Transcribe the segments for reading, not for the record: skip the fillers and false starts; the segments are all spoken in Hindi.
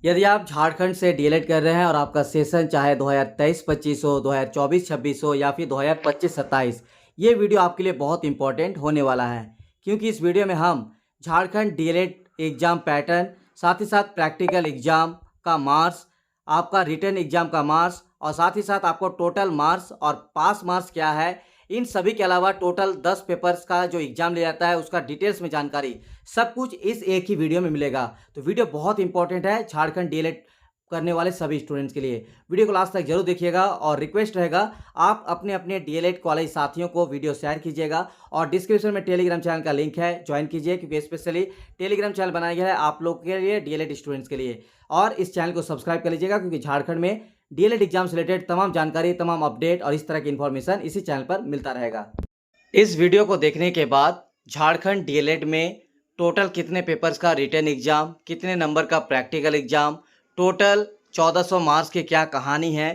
यदि आप झारखंड से डीएलएड कर रहे हैं और आपका सेशन चाहे 2023-25 हो, 2024-26 हो या फिर 2025-27, ये वीडियो आपके लिए बहुत इंपॉर्टेंट होने वाला है। क्योंकि इस वीडियो में हम झारखंड डीएलएड एग्ज़ाम पैटर्न, साथ ही साथ प्रैक्टिकल एग्ज़ाम का मार्क्स, आपका रिटन एग्ज़ाम का मार्क्स और साथ ही साथ आपको टोटल मार्क्स और पास मार्क्स क्या है, इन सभी के अलावा टोटल 10 पेपर्स का जो एग्ज़ाम लिया जाता है उसका डिटेल्स में जानकारी सब कुछ इस एक ही वीडियो में मिलेगा। तो वीडियो बहुत इंपॉर्टेंट है झारखंड डीएलएड करने वाले सभी स्टूडेंट्स के लिए। वीडियो को लास्ट तक जरूर देखिएगा और रिक्वेस्ट रहेगा आप अपने अपने डीएलएड कॉलेज साथियों को वीडियो शेयर कीजिएगा और डिस्क्रिप्शन में टेलीग्राम चैनल का लिंक है, ज्वाइन कीजिए क्योंकि स्पेशली टेलीग्राम चैनल बनाया गया है आप लोग के लिए, डीएलएड स्टूडेंट्स के लिए। और इस चैनल को सब्सक्राइब कर लीजिएगा क्योंकि झारखंड में डीएलएड एग्जाम से रिलेटेड तमाम जानकारी, तमाम अपडेट और इस तरह की इन्फॉर्मेशन इसी चैनल पर मिलता रहेगा। इस वीडियो को देखने के बाद झारखंड डीएलएड में टोटल कितने पेपर्स का रिटन एग्ज़ाम, कितने नंबर का प्रैक्टिकल एग्ज़ाम, टोटल 1400 मार्क्स की क्या कहानी है,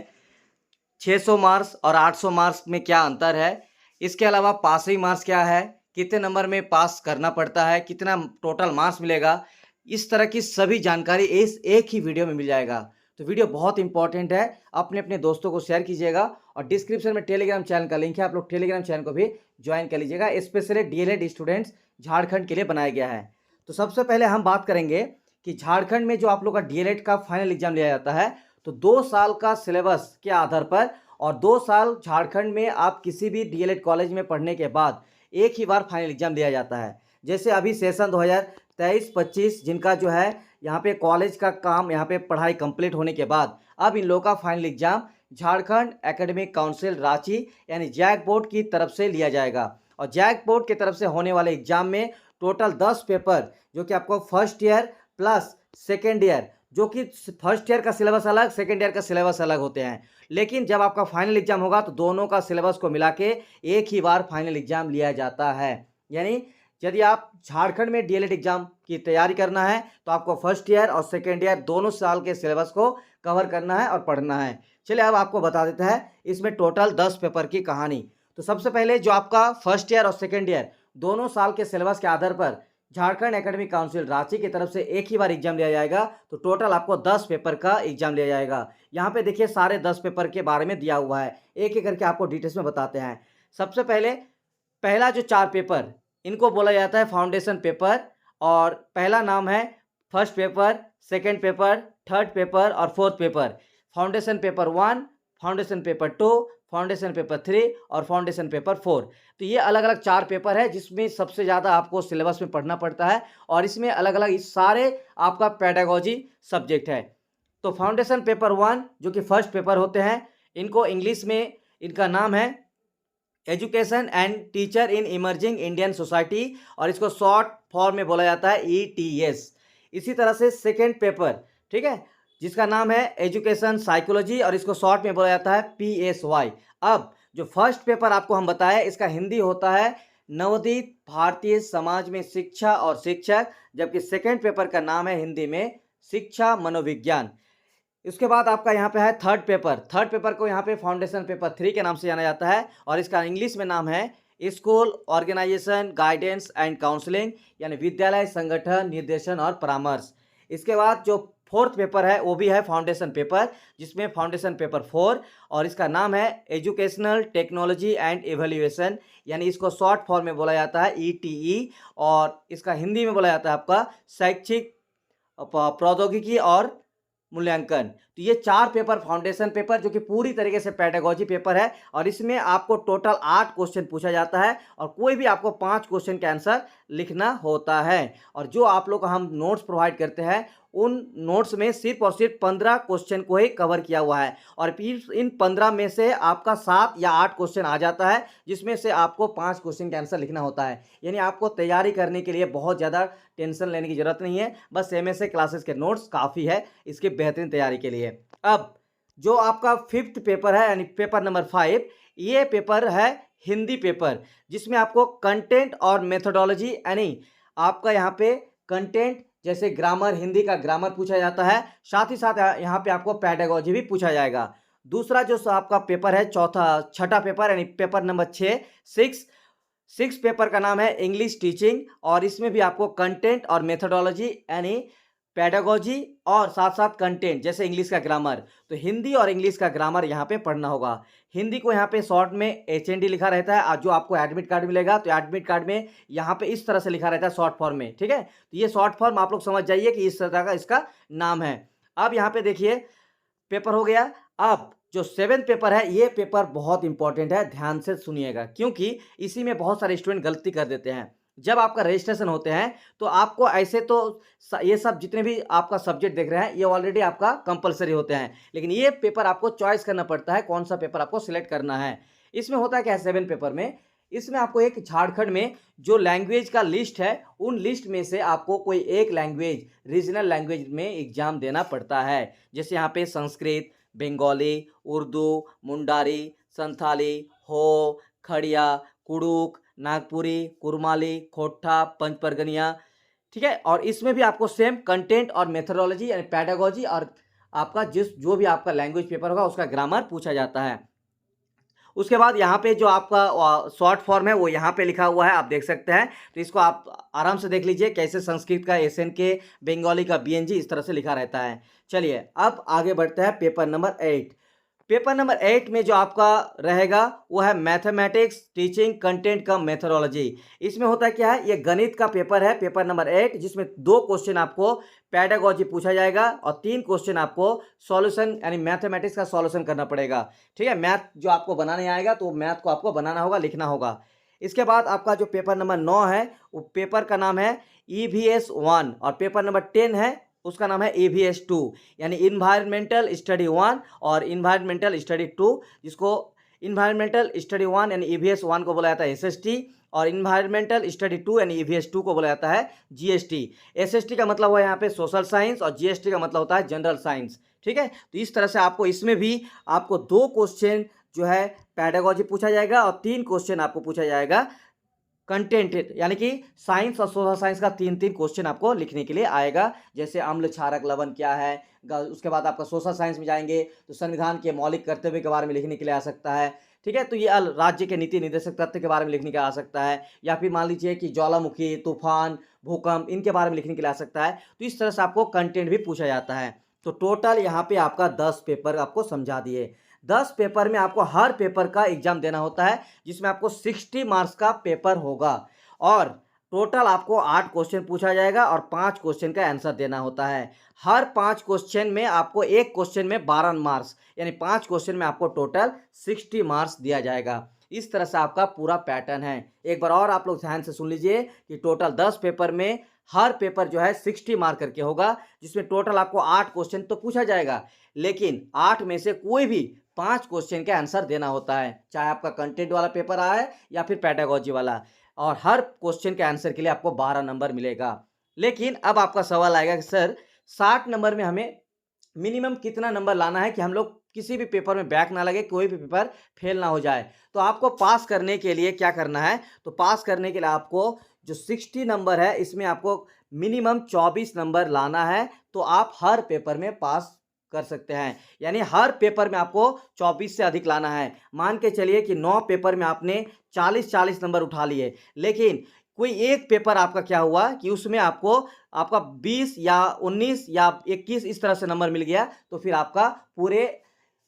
600 मार्क्स और 800 मार्क्स में क्या अंतर है, इसके अलावा पासिंग मार्क्स क्या है, कितने नंबर में पास करना पड़ता है, कितना टोटल मार्क्स मिलेगा, इस तरह की सभी जानकारी इस एक ही वीडियो में मिल जाएगा। तो वीडियो बहुत इंपॉर्टेंट है, अपने अपने दोस्तों को शेयर कीजिएगा और डिस्क्रिप्शन में टेलीग्राम चैनल का लिंक है, आप लोग टेलीग्राम चैनल को भी ज्वाइन कर लीजिएगा। स्पेशली डीएलएड स्टूडेंट्स झारखंड के लिए बनाया गया है। तो सबसे पहले हम बात करेंगे कि झारखंड में जो आप लोग का डीएलएड का फाइनल एग्जाम लिया जाता है, तो 2 साल का सिलेबस के आधार पर और 2 साल झारखंड में आप किसी भी डीएलएड कॉलेज में पढ़ने के बाद एक ही बार फाइनल एग्जाम दिया जाता है। जैसे अभी सेशन 2023-25 जिनका जो है यहाँ पे कॉलेज का काम, यहाँ पे पढ़ाई कंप्लीट होने के बाद अब इन लोगों का final exam Jharkhand academic council Ranchi यानी जैक बोर्ड की तरफ से लिया जाएगा। और जैक बोर्ड की तरफ से होने वाले एग्जाम में टोटल 10 पेपर जो कि आपको first year plus second year, जो कि फर्स्ट ईयर का सिलेबस अलग, सेकेंड ईयर का सिलेबस अलग होते हैं, लेकिन जब आपका फाइनल एग्जाम होगा तो दोनों का सिलेबस को मिला के एक ही बार फाइनल एग्जाम लिया जाता है। यानी यदि आप झारखंड में डीएलएड एग्जाम की तैयारी करना है तो आपको फर्स्ट ईयर और सेकेंड ईयर दोनों साल के सिलेबस को कवर करना है और पढ़ना है। चलिए अब आपको बता देता है इसमें टोटल 10 पेपर की कहानी। तो सबसे पहले जो आपका फर्स्ट ईयर और सेकेंड ईयर दोनों साल के सिलेबस के आधार पर झारखंड एकेडमिक काउंसिल रांची की तरफ से एक ही बार एग्जाम लिया जाएगा। तो टोटल आपको 10 पेपर का एग्जाम लिया जाएगा। यहाँ पे देखिए सारे 10 पेपर के बारे में दिया हुआ है, एक एक करके आपको डिटेल्स में बताते हैं। सबसे पहले पहला जो 4 पेपर इनको बोला जाता है फाउंडेशन पेपर और पहला नाम है first paper, second paper, third paper और fourth paper. Foundation paper 1, foundation paper 2, foundation paper 3 और फाउंडेशन पेपर 4। तो ये अलग अलग 4 पेपर है जिसमें सबसे ज़्यादा आपको सिलेबस में पढ़ना पड़ता है और इसमें अलग अलग इस सारे आपका पेडागोजी सब्जेक्ट है। तो फाउंडेशन पेपर 1 जो कि फर्स्ट पेपर होते हैं, इनको इंग्लिश में इनका नाम है education and teacher in emerging Indian society और इसको शॉर्ट फॉर्म में बोला जाता है ईटीएस। इसी तरह से सेकेंड पेपर, ठीक है, जिसका नाम है एजुकेशन साइकोलॉजी और इसको शॉर्ट में बोला जाता है पीएसवाई। अब जो फर्स्ट पेपर आपको हम बताएं इसका हिंदी होता है नवोदित भारतीय समाज में शिक्षा और शिक्षक, जबकि सेकेंड पेपर का नाम है हिंदी में शिक्षा मनोविज्ञान। इसके बाद आपका यहाँ पे है थर्ड पेपर को यहाँ पे फाउंडेशन पेपर 3 के नाम से जाना जाता है और इसका इंग्लिश में नाम है school organisation guidance and counselling यानी विद्यालय संगठन निर्देशन और परामर्श। इसके बाद जो फोर्थ पेपर है वो भी है फाउंडेशन पेपर, जिसमें फाउंडेशन पेपर 4 और इसका नाम है एजुकेशनल टेक्नोलॉजी एंड एवेल्यूएशन यानी इसको शॉर्ट फॉर्म में बोला जाता है ईटीई और इसका हिंदी में बोला जाता है आपका शैक्षिक प्रौद्योगिकी और मूल्यांकन। तो ये 4 पेपर फाउंडेशन पेपर जो कि पूरी तरीके से पेडागोजी पेपर है और इसमें आपको टोटल 8 क्वेश्चन पूछा जाता है और कोई भी आपको 5 क्वेश्चन का आंसर लिखना होता है। और जो आप लोग को हम नोट्स प्रोवाइड करते हैं उन नोट्स में सिर्फ और सिर्फ 15 क्वेश्चन को ही कवर किया हुआ है और फिर इन 15 में से आपका 7 या 8 क्वेश्चन आ जाता है जिसमें से आपको 5 क्वेश्चन का आंसर लिखना होता है। यानी आपको तैयारी करने के लिए बहुत ज़्यादा टेंशन लेने की ज़रूरत नहीं है, बस एमएसए क्लासेस के नोट्स काफ़ी है इसकी बेहतरीन तैयारी के लिए। अब जो आपका फिफ्थ पेपर है यानी पेपर नंबर 5, ये पेपर है हिंदी पेपर जिसमें आपको कंटेंट और मेथोडोलॉजी यानी आपका यहाँ पे कंटेंट जैसे ग्रामर, हिंदी का ग्रामर पूछा जाता है, साथ ही साथ यहाँ पे आपको पेडागोजी भी पूछा जाएगा। दूसरा जो आपका पेपर है छठा पेपर यानी पेपर नंबर 6 पेपर का नाम है इंग्लिश टीचिंग और इसमें भी आपको कंटेंट और मेथोडोलॉजी यानी पेडागोजी और साथ साथ कंटेंट, जैसे इंग्लिश का ग्रामर। तो हिंदी और इंग्लिश का ग्रामर यहाँ पे पढ़ना होगा। हिंदी को यहाँ पे शॉर्ट में HND लिखा रहता है, और जो आपको एडमिट कार्ड मिलेगा तो एडमिट कार्ड में यहाँ पे इस तरह से लिखा रहता है शॉर्ट फॉर्म में, ठीक है। तो ये शॉर्ट फॉर्म आप लोग समझ जाइए कि इस तरह का इसका नाम है। अब यहाँ पे देखिए पेपर हो गया। अब जो 7th पेपर है, ये पेपर बहुत इंपॉर्टेंट है, ध्यान से सुनिएगा, क्योंकि इसी में बहुत सारे स्टूडेंट गलती कर देते हैं। जब आपका रजिस्ट्रेशन होते हैं तो आपको ऐसे तो ये सब जितने भी आपका सब्जेक्ट देख रहे हैं ये ऑलरेडी आपका कंपलसरी होते हैं, लेकिन ये पेपर आपको चॉइस करना पड़ता है कौन सा पेपर आपको सिलेक्ट करना है। इसमें होता है क्या है 7 पेपर में, इसमें आपको एक झारखंड में जो लैंग्वेज का लिस्ट है, उन लिस्ट में से आपको कोई एक लैंग्वेज, रीजनल लैंग्वेज में एग्जाम देना पड़ता है। जैसे यहाँ पे संस्कृत, बंगाली, उर्दू, मुंडारी, संथाली, हो, खड़िया, कुड़ुक, नागपुरी, कुरमाली, खोटा, पंचपरगनिया, ठीक है। और इसमें भी आपको सेम कंटेंट और मेथोडोलॉजी यानी पैडागोजी और आपका जो भी आपका लैंग्वेज पेपर होगा उसका ग्रामर पूछा जाता है। उसके बाद यहाँ पे जो आपका शॉर्ट फॉर्म है वो यहाँ पे लिखा हुआ है, आप देख सकते हैं। तो इसको आप आराम से देख लीजिए कैसे संस्कृत का SNK, बंगाली का BNG इस तरह से लिखा रहता है। चलिए अब आगे बढ़ते हैं पेपर नंबर 8। पेपर नंबर 8 में जो आपका रहेगा वो है मैथमेटिक्स टीचिंग कंटेंट का मेथोडोलॉजी। इसमें होता है क्या है, ये गणित का पेपर है, पेपर नंबर 8, जिसमें 2 क्वेश्चन आपको पैडागोजी पूछा जाएगा और 3 क्वेश्चन आपको सॉल्यूशन यानी मैथमेटिक्स का सॉल्यूशन करना पड़ेगा, ठीक है। मैथ जो आपको बनाने आएगा तो मैथ को आपको बनाना होगा, लिखना होगा। इसके बाद आपका जो पेपर नंबर 9 है वो पेपर का नाम है EVS 1 और पेपर नंबर 10 है उसका नाम है EVS 2 यानी इन्वायरमेंटल स्टडी 1 और इन्वायरमेंटल स्टडी 2, जिसको इन्वायरमेंटल स्टडी 1 यानी EVS 1 को बोला जाता है SST और इन्वायरमेंटल स्टडी 2 यानी EVS 2 को बोला जाता है GST। SST का मतलब हुआ यहाँ पे सोशल साइंस और GST का मतलब होता है जनरल साइंस, ठीक है। तो इस तरह से आपको इसमें भी आपको 2 क्वेश्चन जो है पैडागोजी पूछा जाएगा और 3 क्वेश्चन आपको पूछा जाएगा कंटेंट, यानी कि साइंस और सोशल साइंस का 3-3 क्वेश्चन आपको लिखने के लिए आएगा। जैसे अम्ल क्षारक लवण क्या है, उसके बाद आपका सोशल साइंस में जाएंगे तो संविधान के मौलिक कर्तव्य के बारे में लिखने के लिए आ सकता है, ठीक है। तो ये राज्य के नीति निर्देशक तथ्य के बारे में लिखने के लिए आ सकता है, या फिर मान लीजिए कि ज्वालामुखी, तूफान, भूकंप इनके बारे में लिखने के लिए आ सकता है। तो इस तरह से आपको कंटेंट भी पूछा जाता है। तो टोटल यहाँ पे आपका 10 पेपर आपको समझा दिए। 10 पेपर में आपको हर पेपर का एग्जाम देना होता है, जिसमें आपको 60 मार्क्स का पेपर होगा और टोटल आपको 8 क्वेश्चन पूछा जाएगा और 5 क्वेश्चन का आंसर देना होता है। हर 5 क्वेश्चन में आपको एक क्वेश्चन में 12 मार्क्स यानी 5 क्वेश्चन में आपको टोटल 60 मार्क्स दिया जाएगा। इस तरह से आपका पूरा पैटर्न है। एक बार और आप लोग ध्यान से सुन लीजिए कि टोटल 10 पेपर में हर पेपर जो है 60 मार्क करके होगा, जिसमें टोटल आपको 8 क्वेश्चन तो पूछा जाएगा, लेकिन 8 में से कोई भी 5 क्वेश्चन का आंसर देना होता है, चाहे आपका कंटेंट वाला पेपर आए या फिर पैडागोजी वाला, और हर क्वेश्चन के आंसर के लिए आपको 12 नंबर मिलेगा। लेकिन अब आपका सवाल आएगा कि सर 60 नंबर में हमें मिनिमम कितना नंबर लाना है कि हम लोग किसी भी पेपर में बैक ना लगे, कोई भी पेपर फेल ना हो जाए। तो आपको पास करने के लिए क्या करना है, तो पास करने के लिए आपको जो 60 नंबर है इसमें आपको मिनिमम 24 नंबर लाना है, तो आप हर पेपर में पास कर सकते हैं। यानी हर पेपर में आपको 24 से अधिक लाना है। मान के चलिए कि 9 पेपर में आपने 40-40 नंबर उठा लिए, लेकिन कोई एक पेपर आपका क्या हुआ कि उसमें आपको आपका 20 या 19 या 21 इस तरह से नंबर मिल गया, तो फिर आपका पूरे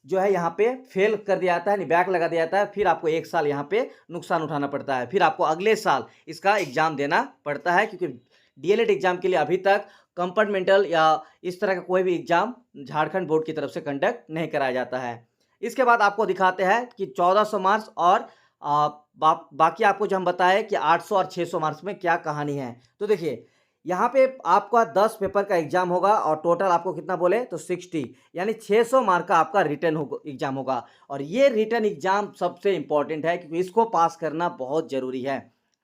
जो है यहाँ पे फेल कर दिया जाता है, यानी बैक लगा दिया जाता है। फिर आपको 1 साल यहाँ पे नुकसान उठाना पड़ता है, फिर आपको अगले साल इसका एग्जाम देना पड़ता है, क्योंकि DLED एग्जाम के लिए अभी तक कंपार्टमेंटल या इस तरह का कोई भी एग्जाम झारखंड बोर्ड की तरफ से कंडक्ट नहीं कराया जाता है। इसके बाद आपको दिखाते हैं कि 1400 मार्क्स और बाकी आपको जो हम बताए कि 800 और 600 मार्क्स में क्या कहानी है। तो देखिए यहाँ पे आपका 10 पेपर का एग्जाम होगा और टोटल आपको कितना बोले तो 60 यानी 600 मार्क का आपका रिटर्न एग्जाम होगा। और ये रिटर्न एग्जाम सबसे इंपॉर्टेंट है, क्योंकि इसको पास करना बहुत ज़रूरी है।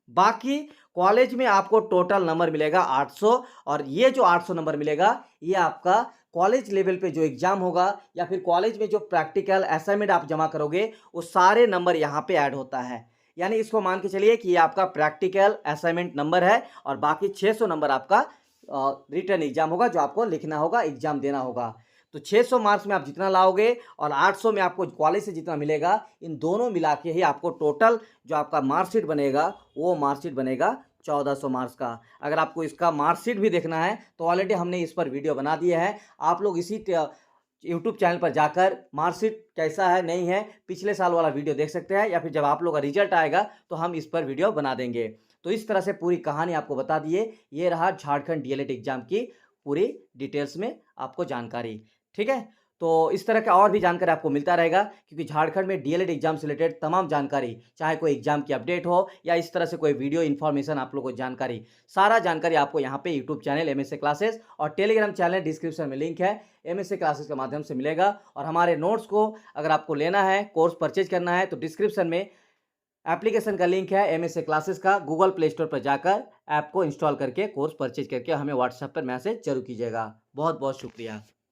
बाकी कॉलेज में आपको टोटल नंबर मिलेगा 800, और ये जो 800 नंबर मिलेगा ये आपका कॉलेज लेवल पे जो एग्जाम होगा या फिर कॉलेज में जो प्रैक्टिकल असाइनमेंट आप जमा करोगे वो सारे नंबर यहाँ पे ऐड होता है। यानी इसको मान के चलिए कि ये आपका प्रैक्टिकल असाइनमेंट नंबर है और बाकी 600 नंबर आपका रिटर्न एग्जाम होगा, जो आपको लिखना होगा, एग्जाम देना होगा। तो 600 मार्क्स में आप जितना लाओगे और 800 में आपको कॉलेज से जितना मिलेगा, इन दोनों मिला के ही आपको टोटल जो आपका मार्कशीट बनेगा वो मार्कशीट बनेगा 1400 मार्क्स का। अगर आपको इसका मार्कशीट भी देखना है तो ऑलरेडी हमने इस पर वीडियो बना दिया है। आप लोग इसी यूट्यूब चैनल पर जाकर मार्कशीट कैसा है नहीं है पिछले साल वाला वीडियो देख सकते हैं, या फिर जब आप लोग का रिजल्ट आएगा तो हम इस पर वीडियो बना देंगे। तो इस तरह से पूरी कहानी आपको बता दिए। ये रहा झारखंड डीएलएड एग्जाम की पूरी डिटेल्स में आपको जानकारी। ठीक है, तो इस तरह का और भी जानकारी आपको मिलता रहेगा, क्योंकि झारखंड में डीएलएड एग्जाम से रिलेटेड तमाम जानकारी, चाहे कोई एग्जाम की अपडेट हो या इस तरह से कोई वीडियो इन्फॉर्मेशन आप लोगों को जानकारी, सारा जानकारी आपको यहाँ पे यूट्यूब चैनल एमएसए क्लासेस और टेलीग्राम चैनल डिस्क्रिप्शन में लिंक है, एमएसए क्लासेस के माध्यम से मिलेगा। और हमारे नोट्स को अगर आपको लेना है, कोर्स परचेज करना है, तो डिस्क्रिप्शन में एप्लीकेशन का लिंक है एमएसए क्लासेस का। गूगल प्ले स्टोर पर जाकर ऐप को इंस्टॉल करके कोर्स परचेज करके हमें व्हाट्सएप पर मैसेज जरूर कीजिएगा। बहुत बहुत शुक्रिया।